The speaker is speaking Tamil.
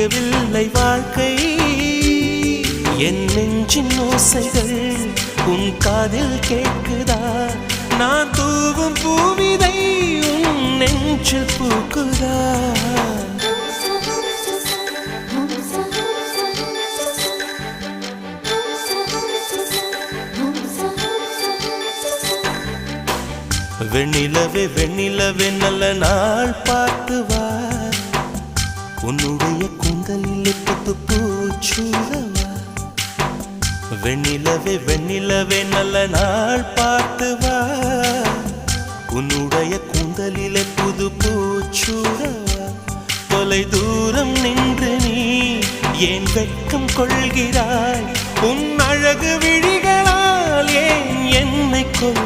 புரியவில்லை வாழ்க்கை என் நெஞ்சின் ஓசைகள் உன் காதில் கேட்குதா நான் தூவும் பூவிதை உன் நெஞ்சில் பூக்குதா வெண்ணிலவே வெண்ணிலவே நல்ல நாள் பார்த்து வா உன்னுடைய கூந்தலில் புத்து பூச்சூடவா வெண்ணிலவே வெண்ணிலவே நல்ல நாள் பார்த்து வா உன்னுடைய கூந்தலில் புது பூச்சூடவா தொலை தூரம் நின்று நீ ஏன் வெட்கம் கொள்கிறாய் உன் அழகு விழிகளால் ஏன் என்னை கொள்